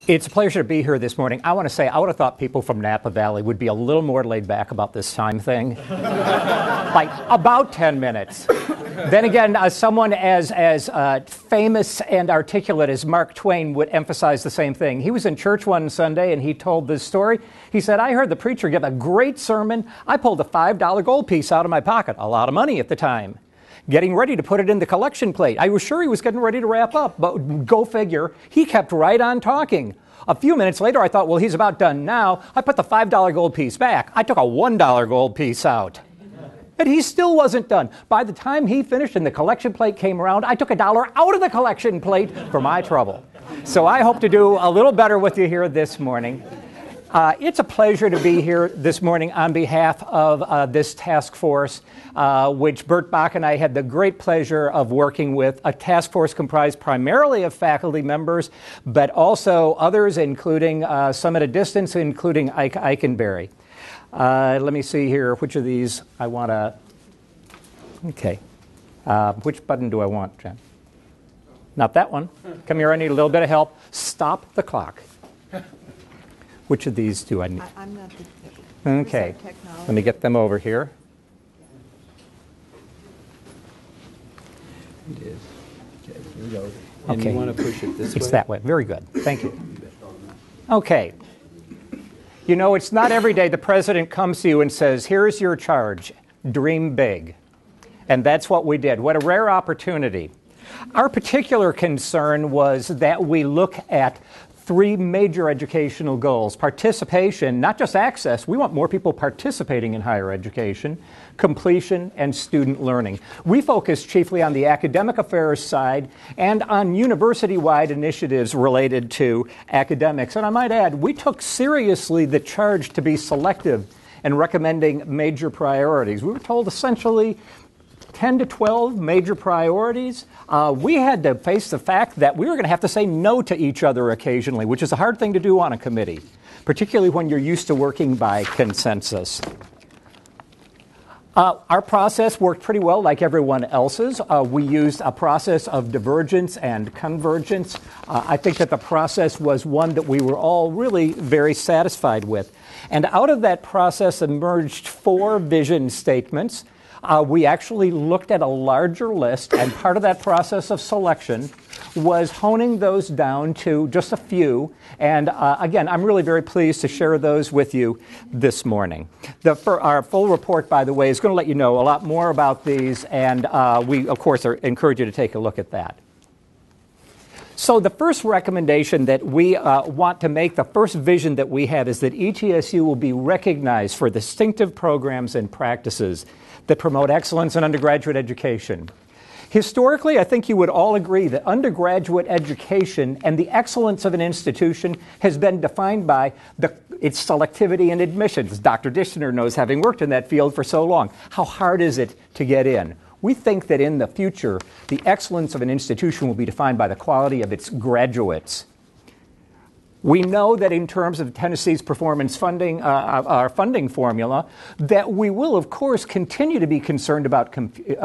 It's a pleasure to be here this morning. I want to say I would have thought people from Napa Valley would be a little more laid back about this time thing. Like about 10 minutes. Then again, someone as famous and articulate as Mark Twain would emphasize the same thing. He was in church one Sunday and he told this story. He said, I heard the preacher give a great sermon. I pulled a $5 gold piece out of my pocket, a lot of money at the time, getting ready to put it in the collection plate. I was sure he was getting ready to wrap up, but go figure, he kept right on talking. A few minutes later, I thought, well, he's about done now. I put the $5 gold piece back. I took a $1 gold piece out. And he still wasn't done. By the time he finished and the collection plate came around, I took $1 out of the collection plate for my trouble. So I hope to do a little better with you here this morning. It's a pleasure to be here this morning on behalf of this task force, which Bert Bach and I had the great pleasure of working with, a task force comprised primarily of faculty members, but also others, including some at a distance, including Ike Eikenberry. Let me see here, which of these I want to... Okay. Which button do I want, Jen? Not that one. Come here, I need a little bit of help. Stop the clock. Which of these do I need? I'm not the Okay, let me get them over here. It is. Okay, here we go. And Okay. you want to push it this way? It's that way. Very good. Thank you. Okay. You know, it's not every day the president comes to you and says, here's your charge. Dream big. And that's what we did. What a rare opportunity. Our particular concern was that we look at three major educational goals. Participation, not just access. We want more people participating in higher education. Completion and student learning. We focus chiefly on the academic affairs side and on university-wide initiatives related to academics. And I might add, we took seriously the charge to be selective in recommending major priorities. We were told essentially 10 to 12 major priorities. We had to face the fact that we were going to have to say no to each other occasionally, which is a hard thing to do on a committee, particularly when you're used to working by consensus. Our process worked pretty well like everyone else's. We used a process of divergence and convergence. I think that the process was one that we were all really very satisfied with. And out of that process emerged 4 vision statements. We actually looked at a larger list, and part of that process of selection was honing those down to just a few. And again, I'm really very pleased to share those with you this morning. Our full report, by the way, is going to let you know a lot more about these, and we, of course, encourage you to take a look at that. So the first recommendation that we want to make, the first vision that we have, is that ETSU will be recognized for distinctive programs and practices that promote excellence in undergraduate education. Historically, I think you would all agree that undergraduate education and the excellence of an institution has been defined by its selectivity and admissions. Dr. Dishner knows, having worked in that field for so long. How hard is it to get in? We think that in the future, the excellence of an institution will be defined by the quality of its graduates. We know that in terms of Tennessee's performance funding, our funding formula, that we will, of course, continue to be concerned about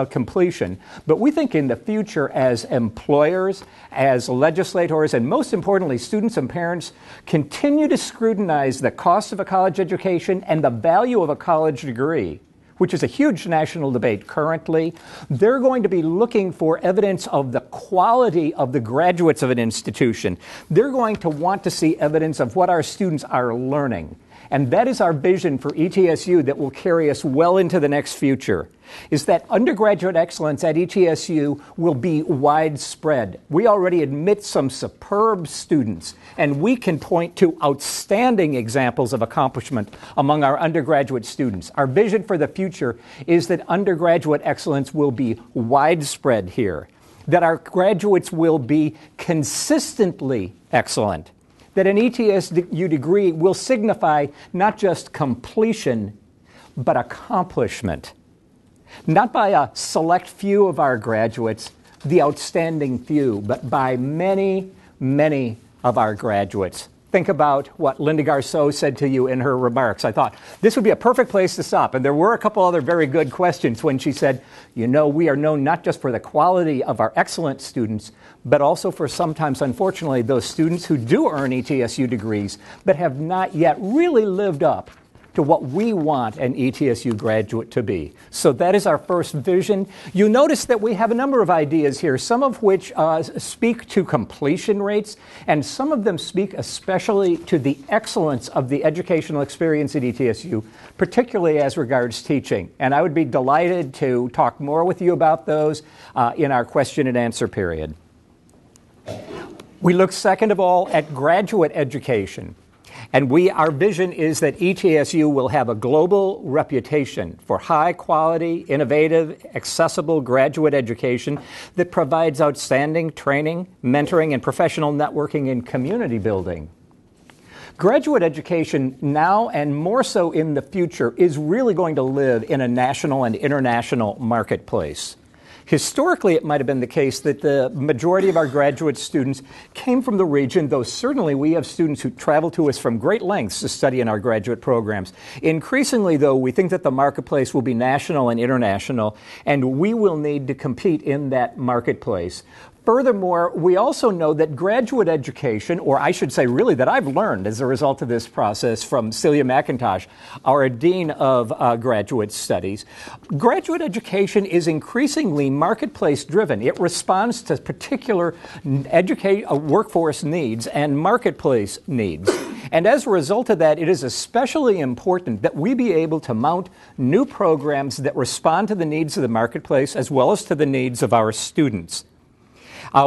completion. But we think in the future, as employers, as legislators, and most importantly, students and parents continue to scrutinize the cost of a college education and the value of a college degree, which is a huge national debate currently, they're going to be looking for evidence of the quality of the graduates of an institution. They're going to want to see evidence of what our students are learning. And that is our vision for ETSU that will carry us well into the next future, is that undergraduate excellence at ETSU will be widespread. We already admit some superb students, and we can point to outstanding examples of accomplishment among our undergraduate students. Our vision for the future is that undergraduate excellence will be widespread here, that our graduates will be consistently excellent, that an ETSU degree will signify not just completion, but accomplishment. Not by a select few of our graduates, the outstanding few, but by many, many of our graduates, think about what Linda Garceau said to you in her remarks. I thought this would be a perfect place to stop. And there were a couple other very good questions when she said, you know, we are known not just for the quality of our excellent students, but also for sometimes, unfortunately, those students who do earn ETSU degrees, but have not yet really lived up to what we want an ETSU graduate to be. So that is our first vision. You notice that we have a number of ideas here, some of which speak to completion rates, and some of them speak especially to the excellence of the educational experience at ETSU, particularly as regards teaching. And I would be delighted to talk more with you about those in our question and answer period. We look, second of all, at graduate education. And our vision is that ETSU will have a global reputation for high-quality, innovative, accessible graduate education that provides outstanding training, mentoring, and professional networking and community building. Graduate education now and more so in the future is really going to live in a national and international marketplace. Historically, it might have been the case that the majority of our graduate students came from the region, though certainly we have students who travel to us from great lengths to study in our graduate programs. Increasingly, though, we think that the marketplace will be national and international, and we will need to compete in that marketplace. Furthermore, we also know that graduate education, or I should say really that I've learned as a result of this process from Celia McIntosh, our Dean of Graduate Studies, graduate education is increasingly marketplace driven. It responds to particular workforce needs and marketplace needs. And as a result of that, it is especially important that we be able to mount new programs that respond to the needs of the marketplace as well as to the needs of our students.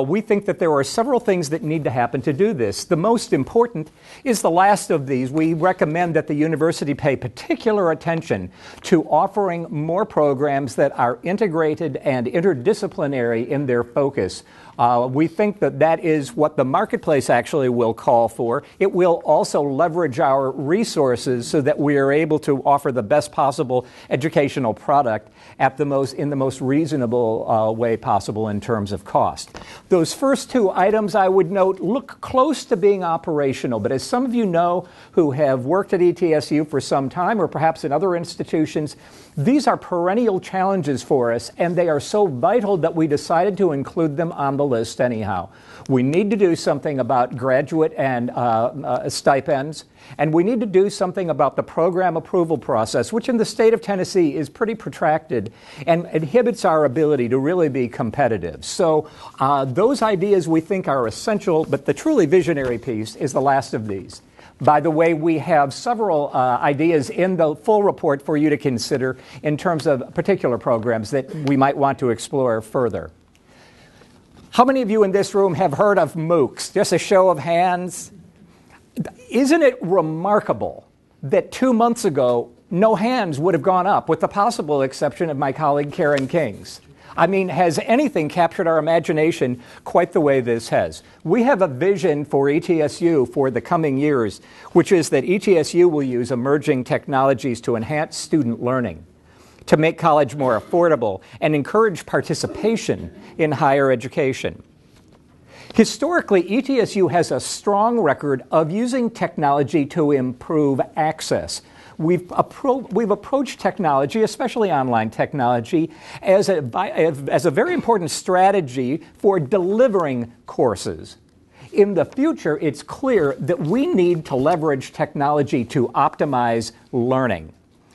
We think that there are several things that need to happen to do this. The most important is the last of these. We recommend that the university pay particular attention to offering more programs that are integrated and interdisciplinary in their focus. We think that that is what the marketplace actually will call for. It will also leverage our resources so that we are able to offer the best possible educational product in the most reasonable way possible in terms of cost. Those first two items, I would note, look close to being operational, but as some of you know who have worked at ETSU for some time or perhaps in other institutions, these are perennial challenges for us, and they are so vital that we decided to include them on the list anyhow. We need to do something about graduate and stipends, and we need to do something about the program approval process, which in the state of Tennessee is pretty protracted and inhibits our ability to really be competitive. So those ideas we think are essential, but the truly visionary piece is the last of these. By the way, we have several ideas in the full report for you to consider in terms of particular programs that we might want to explore further. How many of you in this room have heard of MOOCs? Just a show of hands. Isn't it remarkable that 2 months ago, no hands would have gone up, with the possible exception of my colleague Karen King's? I mean, has anything captured our imagination quite the way this has? We have a vision for ETSU for the coming years, which is that ETSU will use emerging technologies to enhance student learning, to make college more affordable, and encourage participation in higher education. Historically, ETSU has a strong record of using technology to improve access. We've approached technology, especially online technology, as a very important strategy for delivering courses. In the future, it's clear that we need to leverage technology to optimize learning.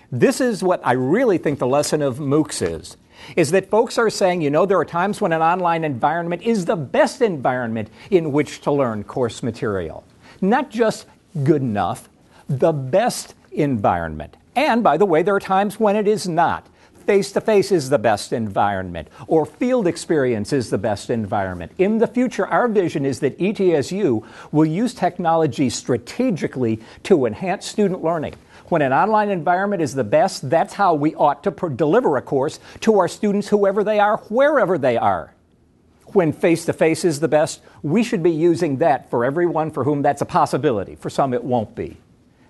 This is what I really think the lesson of MOOCs is that folks are saying, you know, there are times when an online environment is the best environment in which to learn course material. Not just good enough, the best environment. And by the way, there are times when it is not. Face-to-face is the best environment, or field experience is the best environment. In the future, our vision is that ETSU will use technology strategically to enhance student learning. When an online environment is the best, that's how we ought to deliver a course to our students, whoever they are, wherever they are. When face-to-face is the best, we should be using that for everyone for whom that's a possibility. For some, it won't be.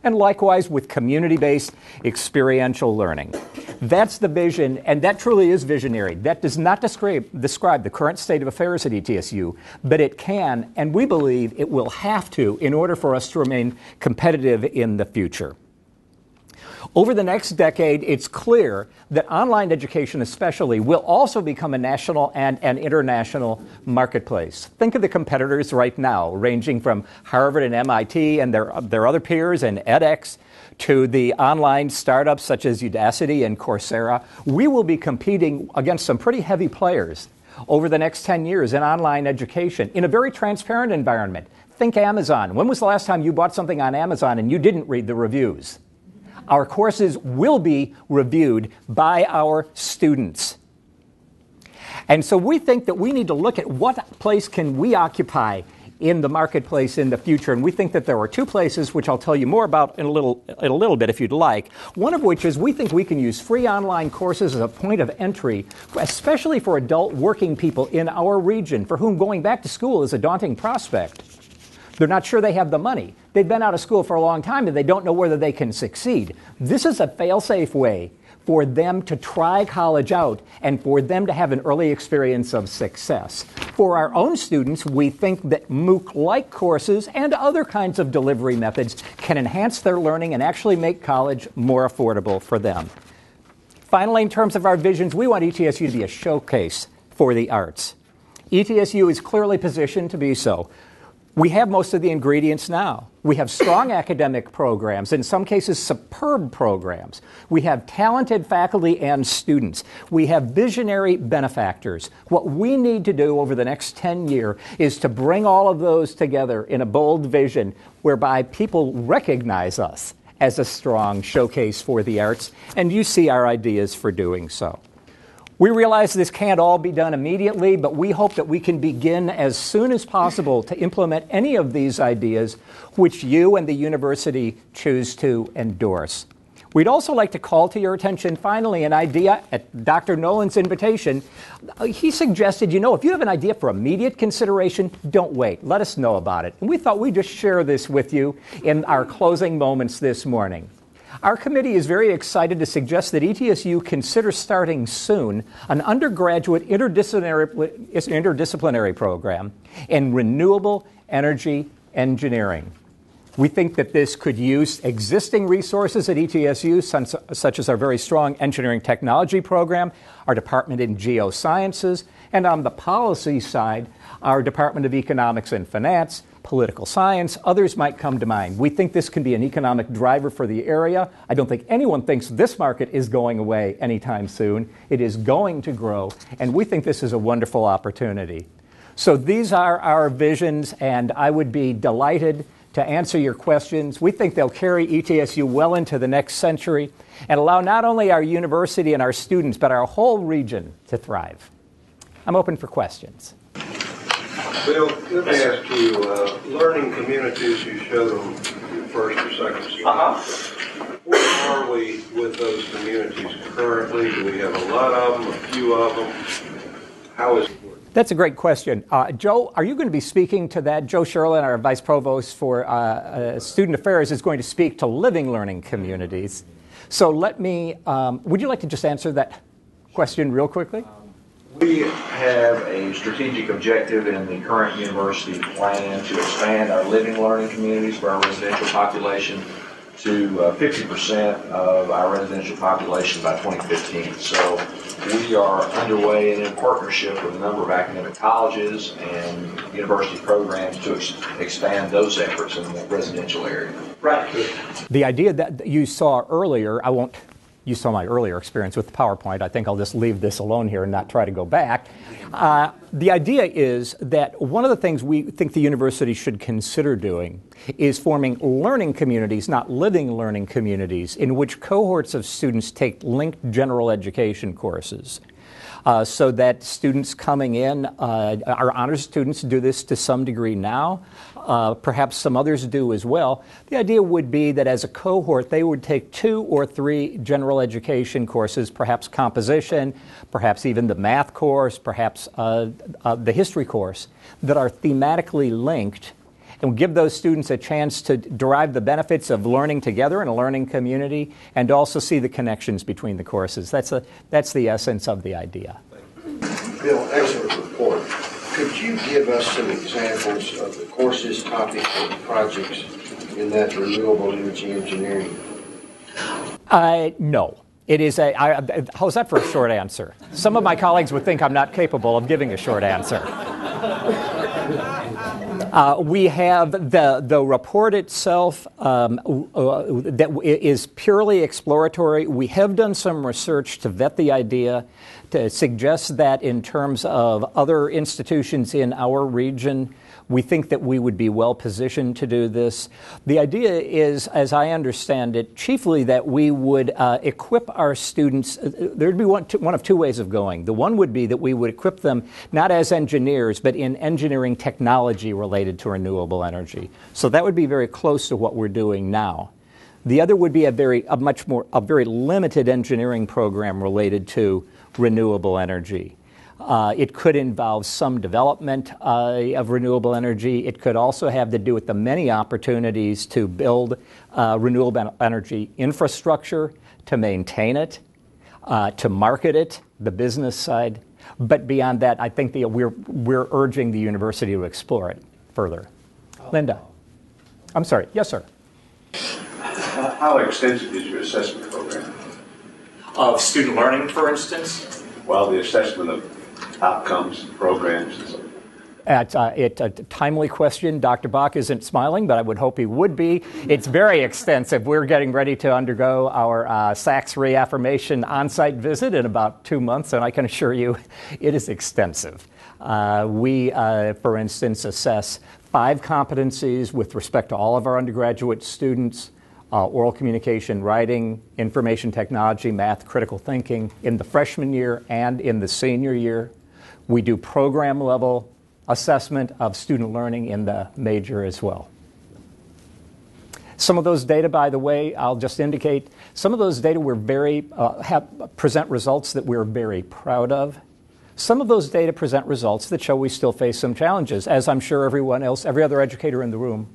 and likewise with community-based experiential learning. That's the vision, and that truly is visionary. That does not describe the current state of affairs at ETSU, but it can, and we believe it will have to, in order for us to remain competitive in the future. Over the next decade, it's clear that online education especially will also become a national and an international marketplace. Think of the competitors right now, ranging from Harvard and MIT and their other peers and edX to the online startups such as Udacity and Coursera. We will be competing against some pretty heavy players over the next 10 years in online education in a very transparent environment. Think Amazon. When was the last time you bought something on Amazon and you didn't read the reviews? Our courses will be reviewed by our students. And so we think that we need to look at what place can we occupy in the marketplace in the future. And we think that there are two places, which I'll tell you more about in a little bit if you'd like. One of which is we think we can use free online courses as a point of entry, especially for adult working people in our region, for whom going back to school is a daunting prospect. They're not sure they have the money. They've been out of school for a long time and they don't know whether they can succeed. This is a fail-safe way for them to try college out and for them to have an early experience of success. For our own students, we think that MOOC-like courses and other kinds of delivery methods can enhance their learning and actually make college more affordable for them. Finally, in terms of our visions, we want ETSU to be a showcase for the arts. ETSU is clearly positioned to be so. We have most of the ingredients now. We have strong academic programs, in some cases superb programs. We have talented faculty and students. We have visionary benefactors. What we need to do over the next 10 years is to bring all of those together in a bold vision whereby people recognize us as a strong showcase for the arts, and you see our ideas for doing so. We realize this can't all be done immediately, but we hope that we can begin as soon as possible to implement any of these ideas which you and the university choose to endorse. We'd also like to call to your attention, finally, an idea at Dr. Nolan's invitation. He suggested, if you have an idea for immediate consideration, don't wait. Let us know about it. And we thought we'd just share this with you in our closing moments this morning. Our committee is very excited to suggest that ETSU consider starting soon an undergraduate interdisciplinary program in renewable energy engineering. We think that this could use existing resources at ETSU, such as our very strong engineering technology program, our department in geosciences, and on the policy side, our Department of Economics and Finance, political science, others might come to mind. We think this can be an economic driver for the area. I don't think anyone thinks this market is going away anytime soon. It is going to grow, and we think this is a wonderful opportunity. So these are our visions, and I would be delighted to answer your questions. We think they'll carry ETSU well into the next century and allow not only our university and our students, but our whole region to thrive. I'm open for questions. Bill, let me ask you, learning communities, you showed them first or second slide. Where are we with those communities currently? Do we have a lot of them, a few of them? How is it working? That's a great question. Joe, are you going to be speaking to that? Joe Sherlin, our Vice Provost for Student Affairs, is going to speak to living learning communities. So would you like to just answer that question real quickly? We have a strategic objective in the current university plan to expand our living learning communities for our residential population to 50% of our residential population by 2015. So we are underway and in partnership with a number of academic colleges and university programs to expand those efforts in the residential area. Right. The idea that you saw earlier, you saw my earlier experience with the PowerPoint. I think I'll just leave this alone here and not try to go back. The idea is that one of the things we think the university should consider doing is forming learning communities, not living learning communities, in which cohorts of students take linked general education courses. So that students coming in, our honors students do this to some degree now. Perhaps some others do as well. The idea would be that as a cohort, they would take 2 or 3 general education courses, perhaps composition, perhaps even the math course, perhaps the history course, that are thematically linked and give those students a chance to derive the benefits of learning together in a learning community and also see the connections between the courses. That's the essence of the idea. Bill, excellent report. Could you give us some examples of the courses, topics, and projects in that renewable energy engineering? No. It is how's that for a short answer? Some of my colleagues would think I'm not capable of giving a short answer. We have the report itself that is purely exploratory. We have done some research to vet the idea, to suggest that in terms of other institutions in our region, we think that we would be well positioned to do this. The idea is, as I understand it, chiefly that we would equip our students. There would be one of two ways of going. The one would be that we would equip them not as engineers, but in engineering technology related to renewable energy. So that would be very close to what we're doing now. The other would be a very limited engineering program related to renewable energy. It could involve some development of renewable energy. It could also have to do with the many opportunities to build renewable energy infrastructure, to maintain it, to market it, the business side. But beyond that, I think we're urging the university to explore it further. Linda. I'm sorry. Yes, sir. How extensive is your assessment program? Of student learning, for instance? Well, the assessment of outcomes, programs, and so on. It's a timely question. Dr. Bach isn't smiling, but I would hope he would be. It's very extensive. We're getting ready to undergo our SACS reaffirmation on-site visit in about 2 months, and I can assure you it is extensive. We, for instance, assess 5 competencies with respect to all of our undergraduate students: oral communication, writing, information technology, math, critical thinking in the freshman year and in the senior year. We do program level assessment of student learning in the major as well. Some of those data, by the way, I'll just indicate, some of those data present results that we're very proud of. Some of those data present results that show we still face some challenges, as I'm sure everyone else, every other educator in the room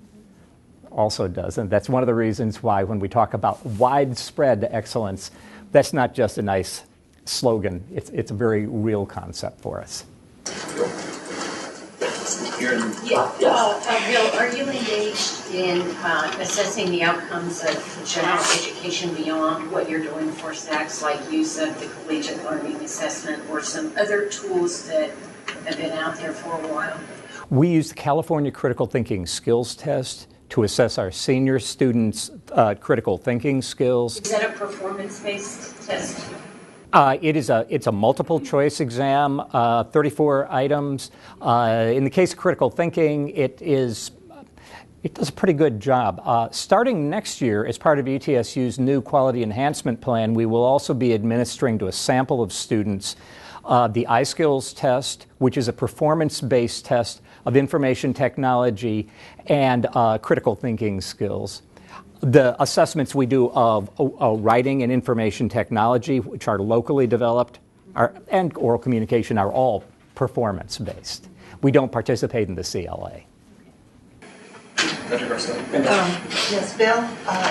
also does. And that's one of the reasons why when we talk about widespread excellence, that's not just a nice slogan. It's a very real concept for us. Bill, are you engaged in assessing the outcomes of general education beyond what you're doing for SACS, like use of the collegiate learning assessment or some other tools that have been out there for a while? We use the California Critical Thinking Skills Test to assess our senior students' critical thinking skills. Is that a performance-based test? It's a multiple choice exam, 34 items. In the case of critical thinking, it does a pretty good job. Starting next year, as part of ETSU's new quality enhancement plan, we will also be administering to a sample of students the iSkills test, which is a performance-based test of information technology and critical thinking skills. The assessments we do of writing and information technology, which are locally developed, and oral communication, are all performance-based. We don't participate in the CLA. Yes, Bill,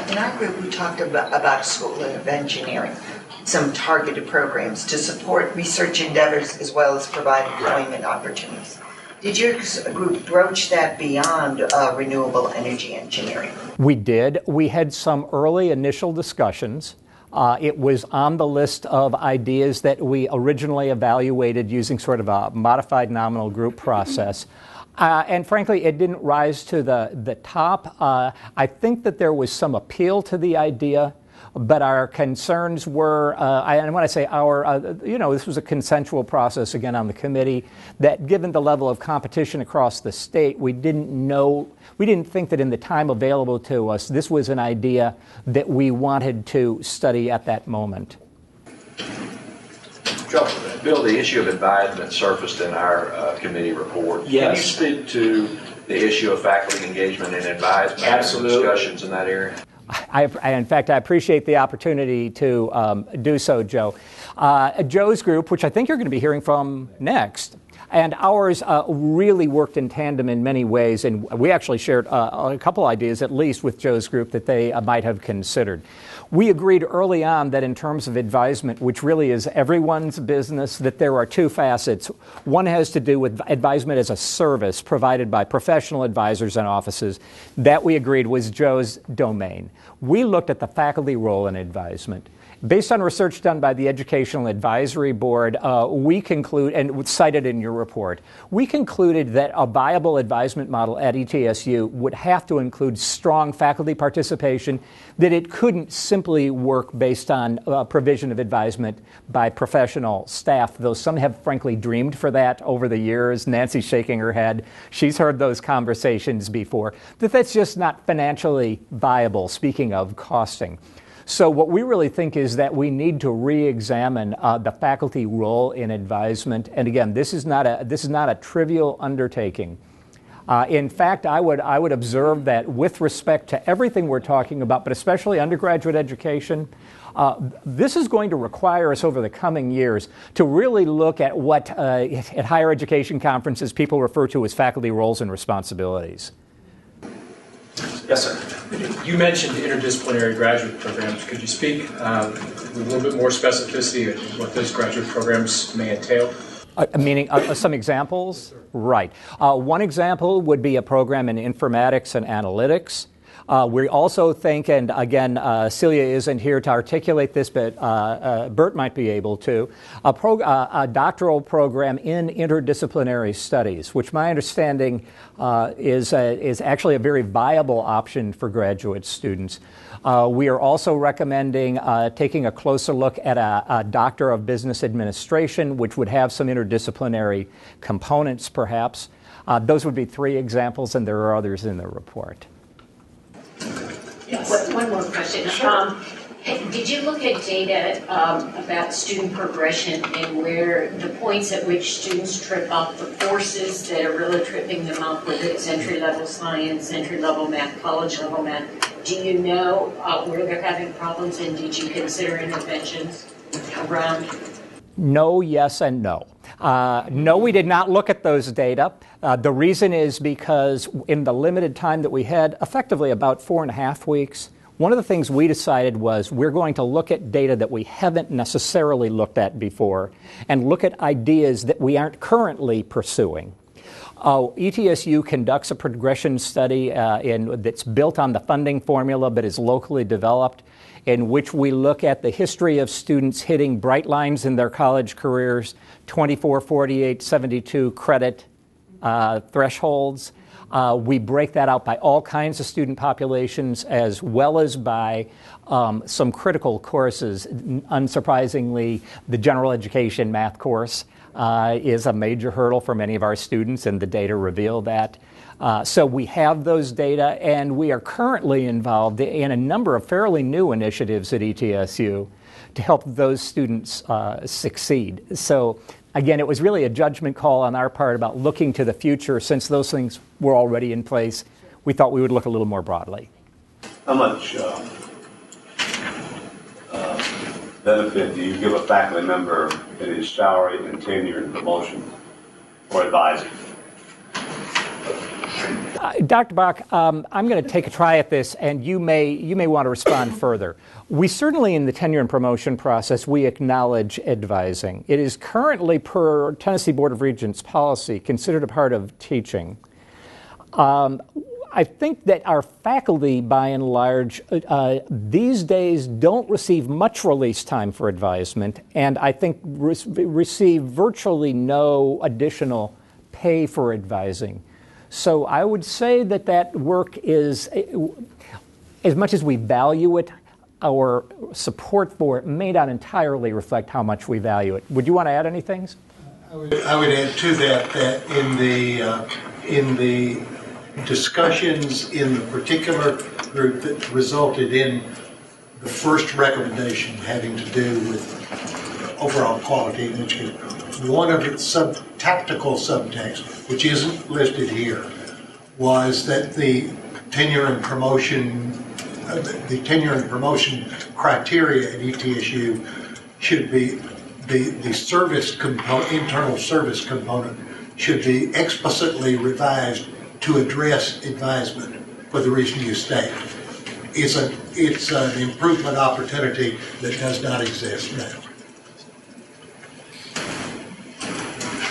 in our group we talked about School of Engineering, some targeted programs to support research endeavors as well as provide employment opportunities. Did your group broach that beyond renewable energy engineering? We did. We had some early initial discussions. It was on the list of ideas that we originally evaluated using sort of a modified nominal group process. And frankly, it didn't rise to the top. I think that there was some appeal to the idea, but our concerns were, and when I say our, this was a consensual process again on the committee, that given the level of competition across the state, we didn't think that in the time available to us, this was an idea that we wanted to study at that moment. Bill, the issue of advisement surfaced in our committee report. Yes. Can you speak to the issue of faculty engagement and advisement? Absolutely. And discussions in that area? In fact, I appreciate the opportunity to do so, Joe. Joe's group, which I think you're going to be hearing from next, And ours really worked in tandem in many ways, and we actually shared a couple ideas, at least, with Joe's group that they might have considered. We agreed early on that in terms of advisement, which really is everyone's business, that there are two facets. One has to do with advisement as a service provided by professional advisors and offices. That we agreed was Joe's domain. We looked at the faculty role in advisement. Based on research done by the Educational Advisory Board, we conclude, and cited in your report, we concluded that a viable advisement model at ETSU would have to include strong faculty participation, that it couldn't simply work based on provision of advisement by professional staff, though some have frankly dreamed for that over the years. Nancy's shaking her head. She's heard those conversations before, that that's just not financially viable, speaking of costing. So what we really think is that we need to re-examine the faculty role in advisement. And again, this is not a trivial undertaking. In fact, I would observe that with respect to everything we're talking about, but especially undergraduate education, this is going to require us over the coming years to really look at what at higher education conferences people refer to as faculty roles and responsibilities. Yes, sir. You mentioned interdisciplinary graduate programs. Could you speak with a little bit more specificity of what those graduate programs may entail? Meaning some examples? Right. One example would be a program in informatics and analytics. We also think, and again, Celia isn't here to articulate this, but Bert might be able to, a doctoral program in interdisciplinary studies, which my understanding is actually a very viable option for graduate students. We are also recommending taking a closer look at a Doctor of Business Administration, which would have some interdisciplinary components, perhaps. Those would be three examples, and there are others in the report. Yes. One more question. Sure. Did you look at data about student progression and where the points at which students trip up, the forces that are really tripping them up, whether it's entry-level science, entry-level math, college-level math? Do you know where they're having problems, and did you consider interventions around? No, yes, and no. No, we did not look at those data. The reason is because in the limited time that we had, effectively about 4.5 weeks, one of the things we decided was we're going to look at data that we haven't necessarily looked at before and look at ideas that we aren't currently pursuing. ETSU conducts a progression study that's built on the funding formula but is locally developed, in which we look at the history of students hitting bright lines in their college careers, 24, 48, 72 credit thresholds. We break that out by all kinds of student populations as well as by some critical courses. Unsurprisingly, the general education math course is a major hurdle for many of our students, and the data reveal that. So we have those data, and we are currently involved in a number of fairly new initiatives at ETSU to help those students succeed. So again, it was really a judgment call on our part about looking to the future. Since those things were already in place, we thought we would look a little more broadly. How much benefit do you give a faculty member in his salary and tenure and promotion for advising? Dr. Bach, I'm going to take a try at this, and you may want to respond further. We certainly, in the tenure and promotion process, we acknowledge advising. It is currently, per Tennessee Board of Regents policy, considered a part of teaching. I think that our faculty, by and large, these days don't receive much release time for advisement, and I think receive virtually no additional pay for advising. So I would say that work is, as much as we value it, our support for it may not entirely reflect how much we value it. Would you want to add anything? I would add to that in the discussions in the particular group that resulted in the first recommendation having to do with overall quality in education, one of its tactical subtext, which isn't listed here, was that the tenure and promotion criteria at ETSU should be the service component, internal service component, should be explicitly revised to address advisement for the reason you state. It's an improvement opportunity that does not exist now.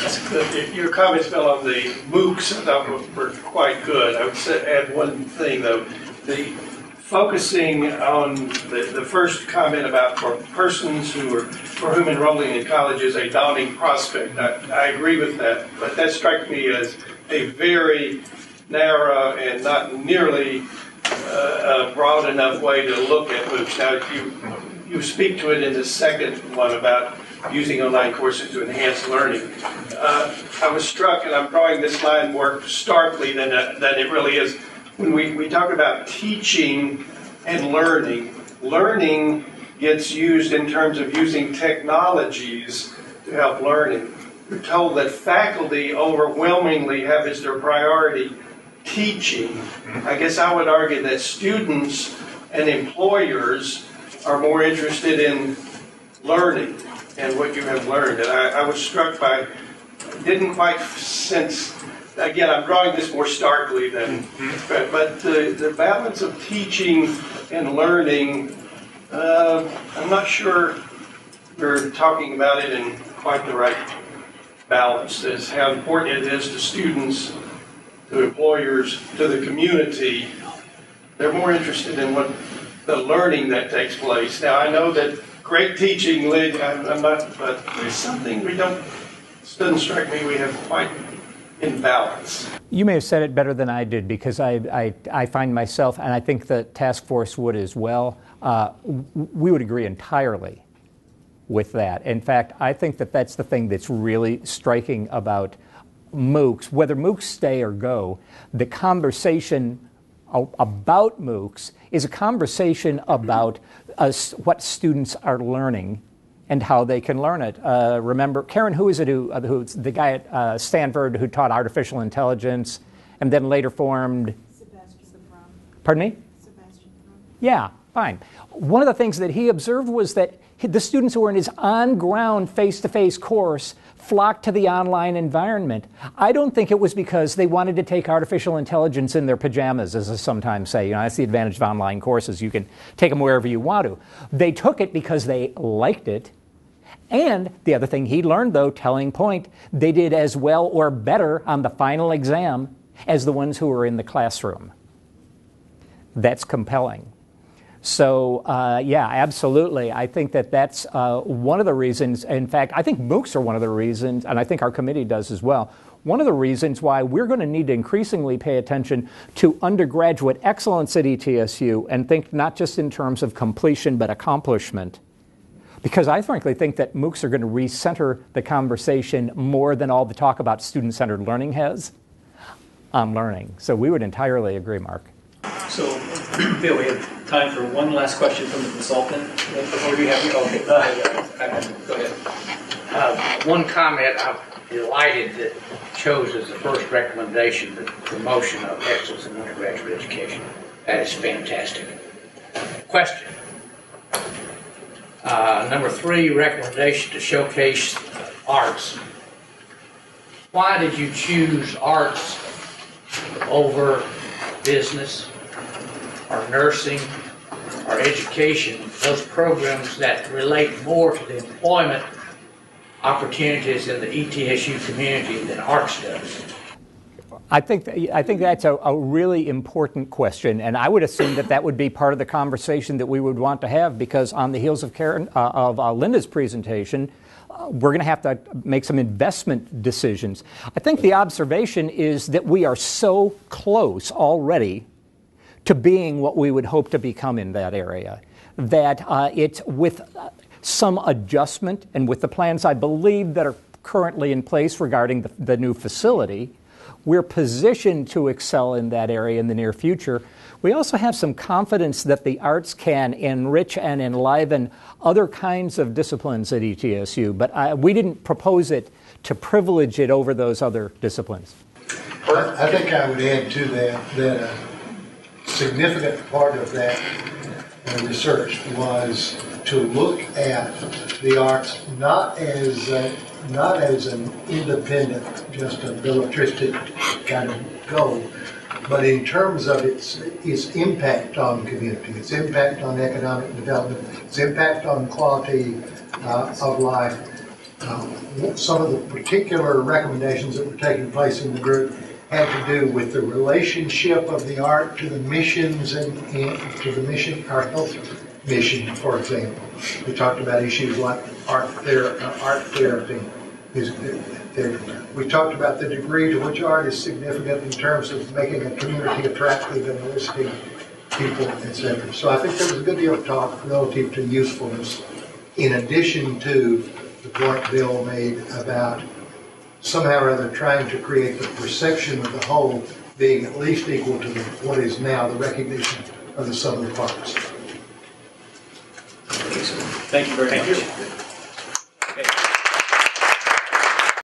That's good. Your comments, Bill, on the MOOCs I thought were quite good. I would add one thing, though. The focusing on the first comment about for persons for whom enrolling in college is a daunting prospect. I agree with that, but that struck me as a very narrow and not nearly a broad enough way to look at MOOCs. Now, you speak to it in the second one about using online courses to enhance learning. I was struck, and I'm drawing this line more starkly than it really is. When we talk about teaching and learning gets used in terms of using technologies to help learning. We're told that faculty overwhelmingly have as their priority teaching. I guess I would argue that students and employers are more interested in learning and what you have learned. And I was struck by, didn't quite sense, again, I'm drawing this more starkly than, but the balance of teaching and learning, I'm not sure we're talking about it in quite the right balance, as how important it is to students, to employers, to the community. They're more interested in what the learning that takes place. Now, I know that great teaching, I'm not, but there's something doesn't strike me we have quite in balance. You may have said it better than I did, because I find myself, and I think the task force would as well, we would agree entirely with that. In fact, I think that that's the thing that's really striking about MOOCs. Whether MOOCs stay or go, the conversation about MOOCs is a conversation about what students are learning and how they can learn it. Remember, Karen, who's the guy at Stanford who taught artificial intelligence and then later formed... Pardon me? Yeah, fine. One of the things that he observed was that the students who were in his on-ground face-to-face course flocked to the online environment. I don't think it was because they wanted to take artificial intelligence in their pajamas, as I sometimes say. You know, that's the advantage of online courses. You can take them wherever you want to. They took it because they liked it. And the other thing he learned, though, telling point, they did as well or better on the final exam as the ones who were in the classroom. That's compelling. So, yeah, absolutely. I think that that's one of the reasons. In fact, I think MOOCs are one of the reasons, and I think our committee does as well, one of the reasons why we're going to need to increasingly pay attention to undergraduate excellence at ETSU and think not just in terms of completion but accomplishment. Because I frankly think that MOOCs are going to recenter the conversation more than all the talk about student-centered learning has on learning. So we would entirely agree, Mark. So, Bill, we have time for one last question from the consultant. Or do you have your... Okay, go ahead. One comment, I'm delighted that chose as the first recommendation the promotion of excellence in undergraduate education. That is fantastic. Question. Number 3, recommendation to showcase arts. Why did you choose arts over business or nursing or education, those programs that relate more to the employment opportunities in the ETSU community than arts does? I think that's a really important question, and I would assume that would be part of the conversation that we would want to have, because on the heels of Linda's presentation, we're going to have to make some investment decisions. I think the observation is that we are so close already to being what we would hope to become in that area, that it's with some adjustment and with the plans I believe that are currently in place regarding the new facility, we're positioned to excel in that area in the near future. We also have some confidence that the arts can enrich and enliven other kinds of disciplines at ETSU, but we didn't propose it to privilege it over those other disciplines. I think I would add to that significant part of that research was to look at the arts not as an independent, just a militaristic kind of goal, but in terms of its impact on community, its impact on economic development, its impact on quality of life. Some of the particular recommendations that were taking place in the group had to do with the relationship of the art to the missions and to the mission, our health mission, for example. We talked about issues like art therapy. We talked about the degree to which art is significant in terms of making a community attractive and eliciting people, etc. So I think there was a good deal of talk relative to usefulness, in addition to the point Bill made about somehow or other trying to create the perception of the whole being at least equal to what is now the recognition of the sum of the parts. Thank you very much.